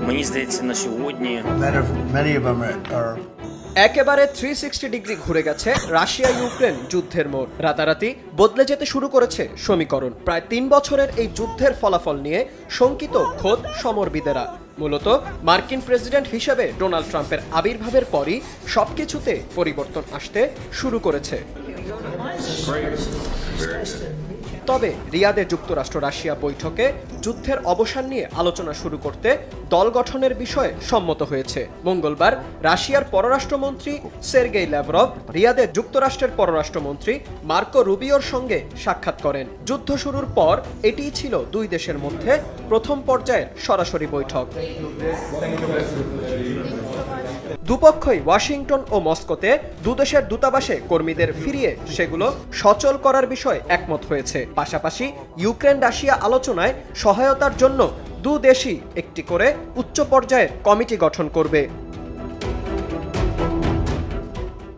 Мені здається, на сьогодні একেবারে 360 ডিগ্রি ঘুরে গেছে রাশিয়া ইউক্রেন যুদ্ধের মোড়। রাতারাতি বদলে যেতে শুরু করেছে সমীকরণ। প্রায় 3 বছরের এই যুদ্ধের ফলাফল নিয়ে শঙ্কিত খোদ সমরবিদেরা। মূলত মার্কিন প্রেসিডেন্ট হিসেবে ডোনাল্ড ট্রাম্পের আবির্ভাবের পরই সবকিছুতে পরিবর্তন আসতে শুরু করেছে। তবে রিয়াদে যুক্তরাষ্ট্র রাশিয়া বৈঠকে যুদ্ধের অবসান নিয়ে আলোচনা শুরু করতে দল গঠনের বিষয়ে সম্মত হয়েছে। মঙ্গলবার রাশিয়ার পররাষ্ট্রমন্ত্রী সের্গেই ল্যাভরভ রিয়াদে যুক্তরাষ্ট্রের পররাষ্ট্রমন্ত্রী মার্কো রুবিওর সঙ্গে সাক্ষাৎ করেন। যুদ্ধ শুরুর পর এটিই ছিল দুই দেশের মধ্যে প্রথম পর্যায়ের সরাসরি বৈঠক। দুপক্ষই ওয়াশিংটন ও মস্কোতে দুদেশের দূতাবাসে কর্মীদের ফিরিয়ে সেগুলো সচল করার বিষয়ে একমত হয়েছে। পাশাপাশি ইউক্রেন রাশিয়া আলোচনায় সহায়তার জন্য দু দেশই একটি করে উচ্চ পর্যায়ের কমিটি গঠন করবে।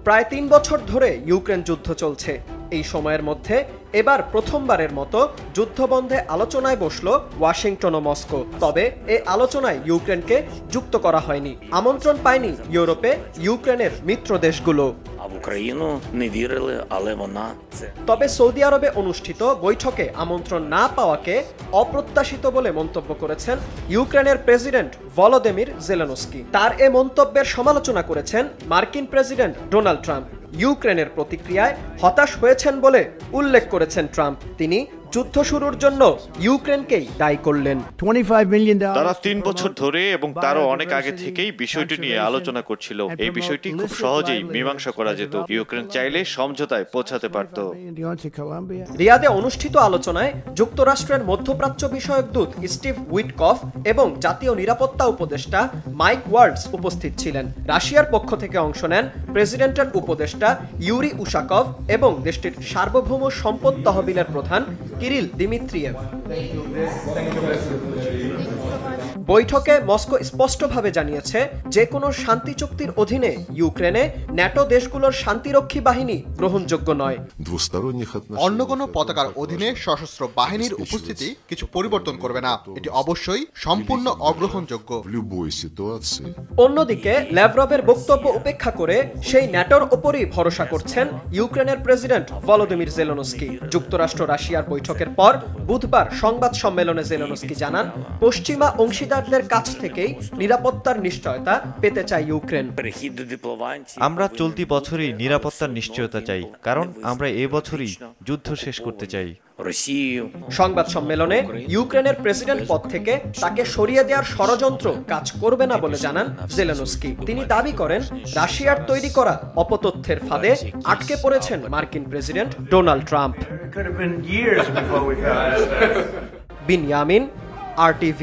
প্রায় 3 বছর ধরে ইউক্রেন যুদ্ধ চলছে। এই সময়ের মধ্যে এবার প্রথমবারের মতো যুদ্ধবন্ধে আলোচনায় বসলো ওয়াশিংটন ও মস্কো। তবে এই আলোচনায় ইউক্রেনকে যুক্ত করা হয়নি। আমন্ত্রণ পায়নি ইউরোপে ইউক্রেনের মিত্র দেশগুলো। তবে সৌদি আরবে অনুষ্ঠিত বৈঠকে আমন্ত্রণ না পাওয়াকে অপ্রত্যাশিত বলে মন্তব্য করেছেন ইউক্রেনের প্রেসিডেন্ট ভলোদিমির জেলেনস্কি। তার এ মন্তব্যের সমালোচনা করেছেন মার্কিন প্রেসিডেন্ট ডোনাল্ড ট্রাম্প। ইউক্রেনের প্রতিক্রিয়ায় হতাশ হয়েছেন বলে উল্লেখ করেছেন ট্রাম্প। তিনি যুদ্ধ শুরুর জন্য ইউক্রেনকেই দায়ী করলেন। তারা 3 বছর ধরে এবং তারও অনেক আগে থেকেই বিষয়টি নিয়ে আলোচনা করছিল। এই বিষয়টি খুব সহজেই মীমাংসা করা যেত। ইউক্রেন চাইলে সমঝোতায় পৌঁছাতে পারত। রিয়াদে অনুষ্ঠিত আলোচনায় যুক্তরাষ্ট্রের মধ্যপ্রাচ্য বিষয়ক দূত স্টিভ উইটকফ এবং জাতীয় নিরাপত্তা উপদেষ্টা মাইক ওয়ার্ডস উপস্থিত ছিলেন। রাশিয়ার পক্ষ থেকে অংশ নেন প্রেসিডেন্টের উপদেষ্টা ইউরি উশাকভ এবং দেশটির সার্বভৌম সম্পদ তহবিলের প্রধান কিরিল দিমিত্রিয়েভ। বৈঠকে মস্কো স্পষ্টভাবে জানিয়েছে যে কোনো শান্তি চুক্তির অধীনে ইউক্রেনে ন্যাটো দেশগুলোর শান্তিরক্ষী বাহিনী গ্রহণযোগ্য নয়। অন্য কোনো পতাকার অধীনে সশস্ত্র বাহিনীর উপস্থিতি কিছু পরিবর্তন করবে না। এটি অবশ্যই সম্পূর্ণ অগ্রহণযোগ্য। অন্যদিকে ল্যাভরভের বক্তব্য উপেক্ষা করে সেই ন্যাটোর ওপরই ভরসা করছেন ইউক্রেনের প্রেসিডেন্ট ভলোদিমির জেলেনস্কি। যুক্তরাষ্ট্র রাশিয়ার বৈঠকের পর বুধবার সংবাদ সম্মেলনে জেলেনস্কি জানান, পশ্চিমা অংশীদারদের কাছ থেকেই নিরাপত্তার নিশ্চয়তা পেতে চায় ইউক্রেন। আমরা চলতি বছরই নিরাপত্তার নিশ্চয়তা চাই, কারণ আমরা এবছরই যুদ্ধ শেষ করতে চাই। সংবাদ সম্মেলনে ইউক্রেনের প্রেসিডেন্ট পদ থেকে তাকে সরিয়ে দেওয়ার ষড়যন্ত্র কাজ করবে না বলে জানান জেলেনস্কি। তিনি দাবি করেন, রাশিয়ার তৈরি করা অপতথ্যের ফাঁদে আটকে পড়েছেন মার্কিন প্রেসিডেন্ট ডোনাল্ড ট্রাম্প। বিনয়ামিন, RTV।